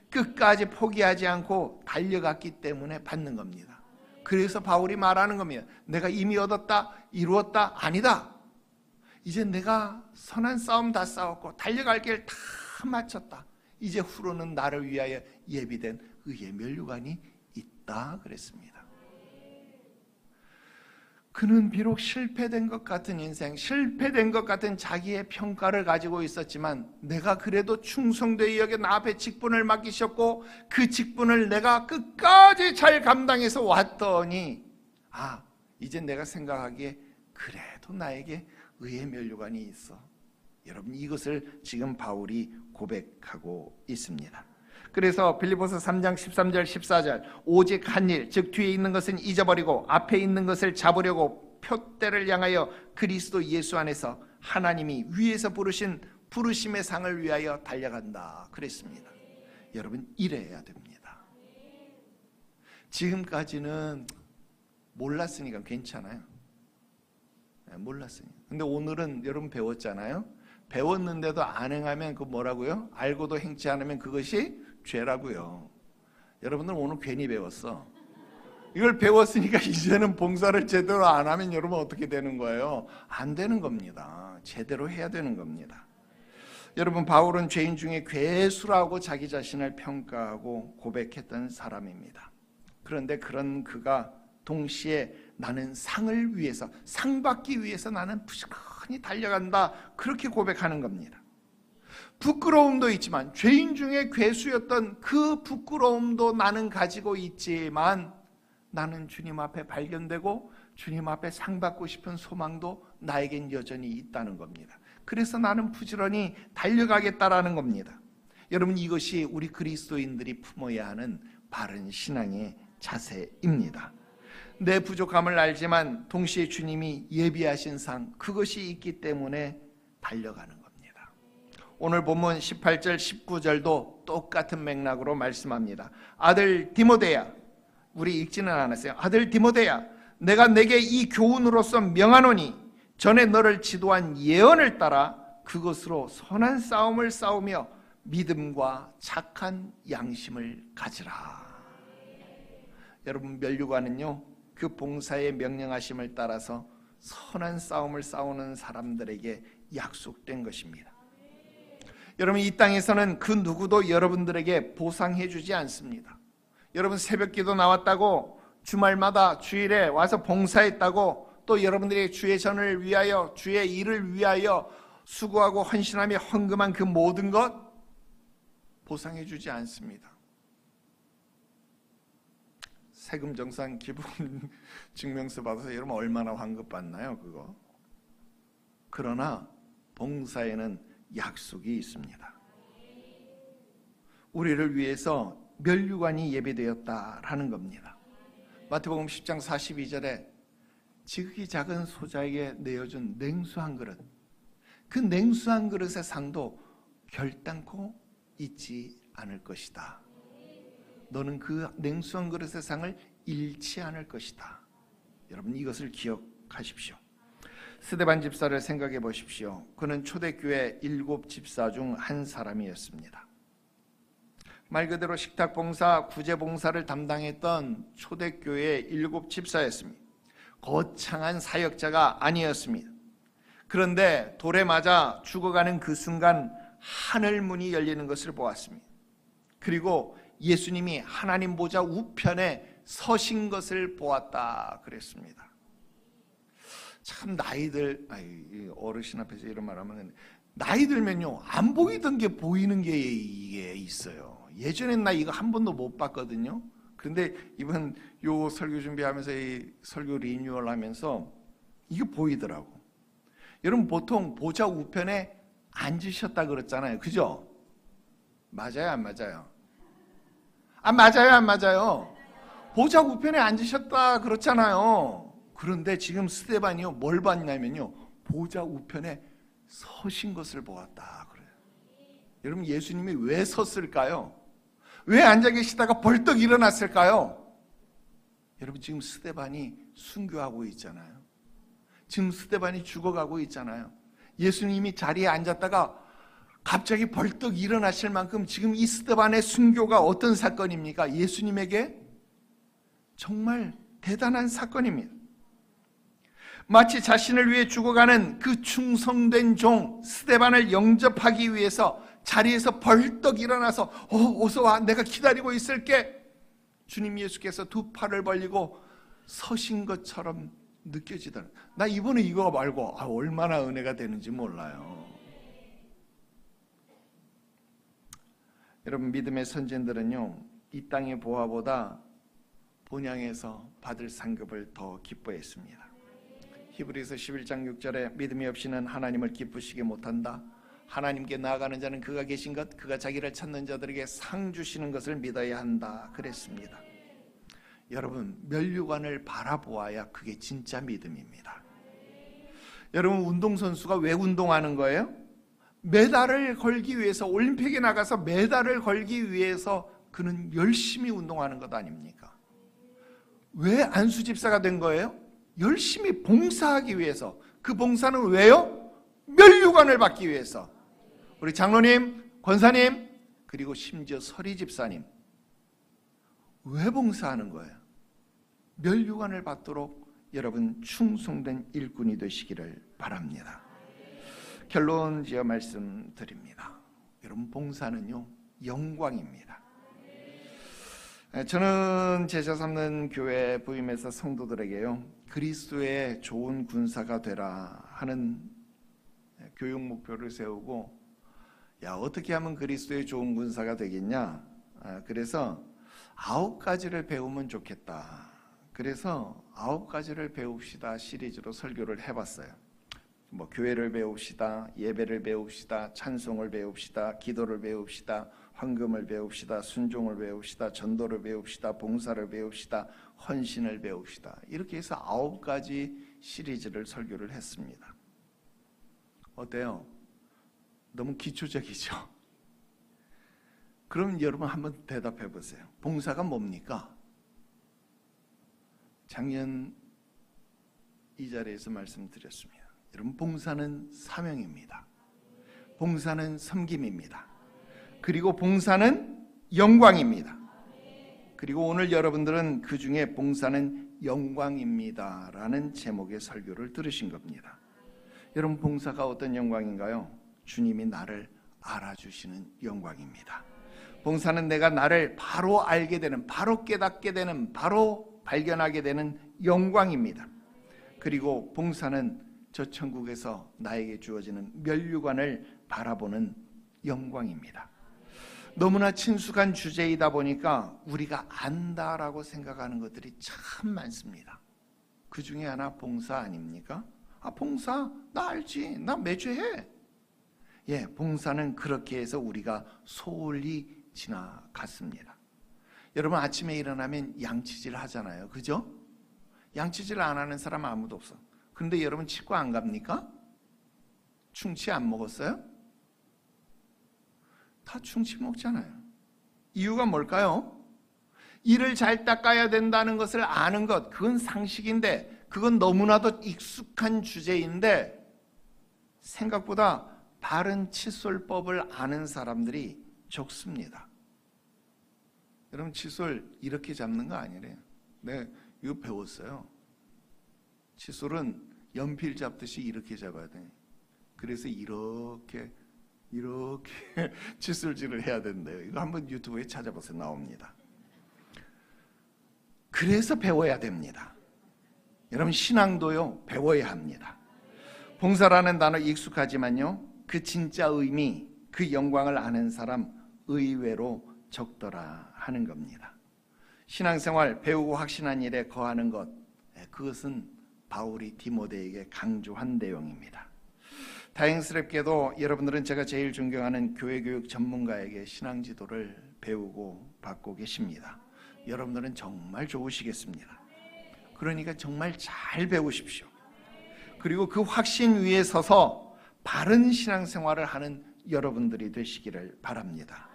끝까지 포기하지 않고 달려갔기 때문에 받는 겁니다. 그래서 바울이 말하는 겁니다. 내가 이미 얻었다, 이루었다, 아니다. 이제 내가 선한 싸움 다 싸웠고 달려갈 길 다 마쳤다. 이제 후로는 나를 위하여 예비된 의의 면류관이 있다 그랬습니다. 그는 비록 실패된 것 같은 인생, 실패된 것 같은 자기의 평가를 가지고 있었지만 내가 그래도 충성되이 여겨 나 앞에 직분을 맡기셨고 그 직분을 내가 끝까지 잘 감당해서 왔더니 이제 내가 생각하기에 그래도 나에게 의의 면류관이 있어. 여러분, 이것을 지금 바울이 고백하고 있습니다. 그래서 빌립보서 3장 13절 14절 오직 한 일, 즉 뒤에 있는 것은 잊어버리고 앞에 있는 것을 잡으려고 표대를 향하여 그리스도 예수 안에서 하나님이 위에서 부르신 부르심의 상을 위하여 달려간다 그랬습니다. 여러분, 이래야 됩니다. 지금까지는 몰랐으니까 괜찮아요. 몰랐으니까. 근데 오늘은 여러분 배웠잖아요. 배웠는데도 안 행하면 그 뭐라고요? 알고도 행치 않으면 그것이 죄라고요. 여러분들 오늘 괜히 배웠어. 이걸 배웠으니까 이제는 봉사를 제대로 안 하면 여러분 어떻게 되는 거예요? 안 되는 겁니다. 제대로 해야 되는 겁니다. 여러분, 바울은 죄인 중에 괴수라고 자기 자신을 평가하고 고백했던 사람입니다. 그런데 그런 그가 동시에 나는 상을 위해서, 상 받기 위해서 나는 부지런히 달려간다, 그렇게 고백하는 겁니다. 부끄러움도 있지만, 죄인 중에 괴수였던 그 부끄러움도 나는 가지고 있지만 나는 주님 앞에 발견되고 주님 앞에 상 받고 싶은 소망도 나에겐 여전히 있다는 겁니다. 그래서 나는 부지런히 달려가겠다라는 겁니다. 여러분, 이것이 우리 그리스도인들이 품어야 하는 바른 신앙의 자세입니다. 내 부족함을 알지만 동시에 주님이 예비하신 상, 그것이 있기 때문에 달려가는 겁니다. 오늘 본문 18절 19절도 똑같은 맥락으로 말씀합니다. 아들 디모데야, 우리 읽지는 않았어요. 아들 디모데야, 내가 내게 이 교훈으로서 명하노니 전에 너를 지도한 예언을 따라 그것으로 선한 싸움을 싸우며 믿음과 착한 양심을 가지라. 여러분, 면류관은요, 그 봉사의 명령하심을 따라서 선한 싸움을 싸우는 사람들에게 약속된 것입니다. 여러분, 이 땅에서는 그 누구도 여러분들에게 보상해 주지 않습니다. 여러분, 새벽기도 나왔다고, 주말마다 주일에 와서 봉사했다고, 또 여러분들이 주의 전을 위하여, 주의 일을 위하여 수고하고 헌신하며 헌금한 그 모든 것 보상해 주지 않습니다. 세금 정산 기본 증명서 받아서 여러분 얼마나 환급 받나요, 그거? 그러나 봉사에는 약속이 있습니다. 우리를 위해서 면류관이 예배되었다라는 겁니다. 마태복음 10장 42절에 지극히 작은 소자에게 내어준 냉수 한 그릇, 그 냉수 한 그릇의 상도 결단코 잊지 않을 것이다. 너는 그 냉수 한 그릇의 상을 잃지 않을 것이다. 여러분, 이것을 기억하십시오. 스데반 집사를 생각해 보십시오. 그는 초대교회 7 집사 중 한 사람이었습니다. 말 그대로 식탁 봉사, 구제 봉사를 담당했던 초대교회 7 집사였습니다. 거창한 사역자가 아니었습니다. 그런데 돌에 맞아 죽어가는 그 순간 하늘 문이 열리는 것을 보았습니다. 그리고 예수님이 하나님 보좌 우편에 서신 것을 보았다 그랬습니다. 참 나이들, 어르신 앞에서 이런 말 하면 나이 들면요, 안 보이던 게 보이는 게 이게 있어요. 예전엔 나 이거 한 번도 못 봤거든요. 그런데 이번 요 설교 준비하면서 이 설교 리뉴얼 하면서 이게 보이더라고. 여러분, 보통 보좌 우편에 앉으셨다 그랬잖아요. 그죠? 맞아요, 안 맞아요? 맞아요, 안 맞아요? 보좌 우편에 앉으셨다 그렇잖아요. 그런데 지금 스데반이요, 뭘 봤냐면요, 보좌 우편에 서신 것을 보았다 그래요. 여러분, 예수님이 왜 섰을까요? 왜 앉아 계시다가 벌떡 일어났을까요? 여러분, 지금 스데반이 순교하고 있잖아요. 지금 스데반이 죽어가고 있잖아요. 예수님이 자리에 앉았다가 갑자기 벌떡 일어나실 만큼 지금 이 스데반의 순교가 어떤 사건입니까? 예수님에게 정말 대단한 사건입니다. 마치 자신을 위해 죽어가는 그 충성된 종 스데반을 영접하기 위해서 자리에서 벌떡 일어나서 어서 와, 내가 기다리고 있을게. 주님 예수께서 두 팔을 벌리고 서신 것처럼 느껴지더라. 나 이번에 이거 말고 얼마나 은혜가 되는지 몰라요. 여러분, 믿음의 선진들은요, 이 땅의 보화보다 본향에서 받을 상급을 더 기뻐했습니다. 히브리서 11장 6절에 믿음이 없이는 하나님을 기쁘시게 못한다. 하나님께 나아가는 자는 그가 계신 것, 그가 자기를 찾는 자들에게 상 주시는 것을 믿어야 한다 그랬습니다. 여러분, 면류관을 바라보아야 그게 진짜 믿음입니다. 여러분, 운동선수가 왜 운동하는 거예요? 메달을 걸기 위해서, 올림픽에 나가서 메달을 걸기 위해서 그는 열심히 운동하는 것 아닙니까? 왜 안수집사가 된 거예요? 열심히 봉사하기 위해서. 그 봉사는 왜요? 면류관을 받기 위해서. 우리 장로님, 권사님, 그리고 심지어 서리집사님, 왜 봉사하는 거예요? 면류관을 받도록 여러분 충성된 일꾼이 되시기를 바랍니다. 결론 지어 말씀드립니다. 여러분, 봉사는요, 영광입니다. 저는 제자 삼는 교회 부임해서 성도들에게요, 그리스도의 좋은 군사가 되라 하는 교육 목표를 세우고, 어떻게 하면 그리스도의 좋은 군사가 되겠냐? 그래서 9가지를 배우면 좋겠다. 그래서 9가지를 배웁시다 시리즈로 설교를 해봤어요. 교회를 배웁시다, 예배를 배웁시다, 찬송을 배웁시다, 기도를 배웁시다, 황금을 배웁시다, 순종을 배웁시다, 전도를 배웁시다, 봉사를 배웁시다, 헌신을 배웁시다. 이렇게 해서 9가지 시리즈를 설교를 했습니다. 어때요? 너무 기초적이죠? 그럼 여러분 한번 대답해 보세요. 봉사가 뭡니까? 작년 이 자리에서 말씀드렸습니다. 여러분, 봉사는 사명입니다. 봉사는 섬김입니다. 그리고 봉사는 영광입니다. 그리고 오늘 여러분들은 그 중에 봉사는 영광입니다 라는 제목의 설교를 들으신 겁니다. 여러분, 봉사가 어떤 영광인가요? 주님이 나를 알아주시는 영광입니다. 봉사는 내가 나를 바로 알게 되는, 바로 깨닫게 되는, 바로 발견하게 되는 영광입니다. 그리고 봉사는 저 천국에서 나에게 주어지는 면류관을 바라보는 영광입니다. 너무나 친숙한 주제이다 보니까 우리가 안다라고 생각하는 것들이 참 많습니다. 그 중에 하나 봉사 아닙니까? 봉사 나 알지, 나 매주 해. 봉사는 그렇게 해서 우리가 소홀히 지나갔습니다. 여러분, 아침에 일어나면 양치질 하잖아요, 그죠? 양치질 안 하는 사람 아무도 없어. 그런데 여러분, 치과 안 갑니까? 충치 안 먹었어요? 다 충치 먹잖아요. 이유가 뭘까요? 이를 잘 닦아야 된다는 것을 아는 것, 그건 상식인데, 그건 너무나도 익숙한 주제인데, 생각보다 바른 칫솔법을 아는 사람들이 적습니다. 여러분, 칫솔 이렇게 잡는 거 아니래요. 네, 이거 배웠어요. 칫솔은 연필 잡듯이 이렇게 잡아야 돼. 그래서 이렇게 칫솔질을 해야 된대요. 이거 한번 유튜브에 찾아보세요. 나옵니다. 그래서 배워야 됩니다. 여러분, 신앙도요, 배워야 합니다. 봉사라는 단어 익숙하지만요, 그 진짜 의미, 그 영광을 아는 사람 의외로 적더라 하는 겁니다. 신앙생활, 배우고 확신한 일에 거하는 것, 그것은 바울이 디모데에게 강조한 내용입니다. 다행스럽게도 여러분들은 제가 제일 존경하는 교회교육 전문가에게 신앙지도를 배우고 받고 계십니다. 여러분들은 정말 좋으시겠습니다. 그러니까 정말 잘 배우십시오. 그리고 그 확신 위에 서서 바른 신앙생활을 하는 여러분들이 되시기를 바랍니다.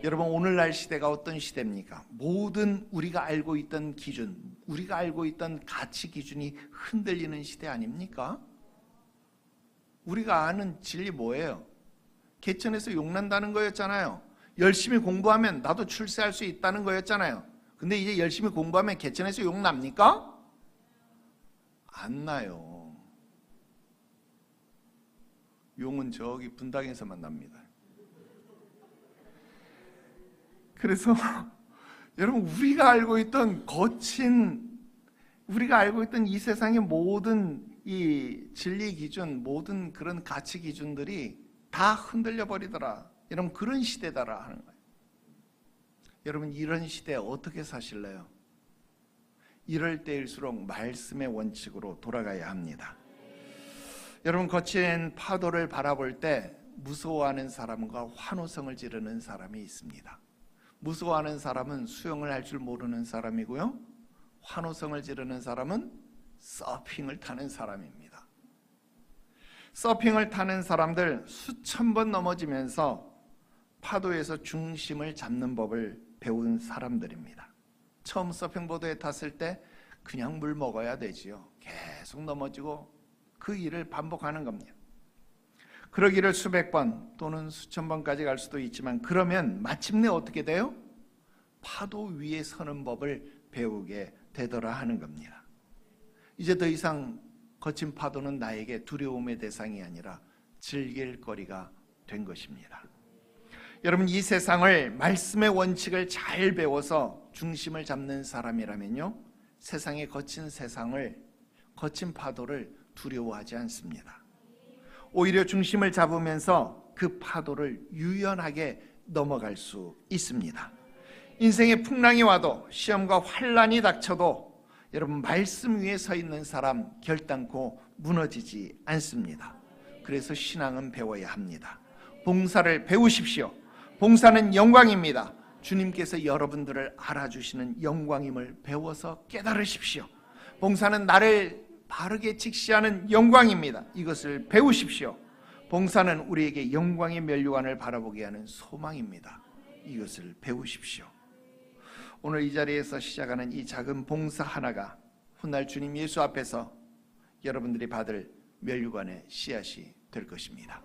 여러분, 오늘날 시대가 어떤 시대입니까? 모든 우리가 알고 있던 기준, 우리가 알고 있던 가치 기준이 흔들리는 시대 아닙니까? 우리가 아는 진리 뭐예요? 개천에서 용난다는 거였잖아요. 열심히 공부하면 나도 출세할 수 있다는 거였잖아요. 근데 이제 열심히 공부하면 개천에서 용납니까? 안 나요. 용은 저기 분당에서만 납니다. 그래서 여러분, 우리가 알고 있던 거친 우리가 알고 있던 이 세상의 모든 이 진리 기준, 모든 그런 가치 기준들이 다 흔들려 버리더라. 여러분, 그런 시대다라 하는 거예요. 여러분, 이런 시대에 어떻게 사실래요? 이럴 때일수록 말씀의 원칙으로 돌아가야 합니다. 여러분, 거친 파도를 바라볼 때 무서워하는 사람과 환호성을 지르는 사람이 있습니다. 무서워하는 사람은 수영을 할 줄 모르는 사람이고요, 환호성을 지르는 사람은 서핑을 타는 사람입니다. 서핑을 타는 사람들 수천 번 넘어지면서 파도에서 중심을 잡는 법을 배운 사람들입니다. 처음 서핑보드에 탔을 때 그냥 물 먹어야 되지요. 계속 넘어지고 그 일을 반복하는 겁니다. 그러기를 수백 번 또는 수천 번까지 갈 수도 있지만, 그러면 마침내 어떻게 돼요? 파도 위에 서는 법을 배우게 되더라 하는 겁니다. 이제 더 이상 거친 파도는 나에게 두려움의 대상이 아니라 즐길 거리가 된 것입니다. 여러분, 이 세상을 말씀의 원칙을 잘 배워서 중심을 잡는 사람이라면요, 세상의 거친 세상을, 거친 파도를 두려워하지 않습니다. 오히려 중심을 잡으면서 그 파도를 유연하게 넘어갈 수 있습니다. 인생의 풍랑이 와도, 시험과 환란이 닥쳐도 여러분, 말씀 위에 서 있는 사람 결단코 무너지지 않습니다. 그래서 신앙은 배워야 합니다. 봉사를 배우십시오. 봉사는 영광입니다. 주님께서 여러분들을 알아주시는 영광임을 배워서 깨달으십시오. 봉사는 나를 바르게 직시하는 영광입니다. 이것을 배우십시오. 봉사는 우리에게 영광의 면류관을 바라보게 하는 소망입니다. 이것을 배우십시오. 오늘 이 자리에서 시작하는 이 작은 봉사 하나가 훗날 주님 예수 앞에서 여러분들이 받을 면류관의 씨앗이 될 것입니다.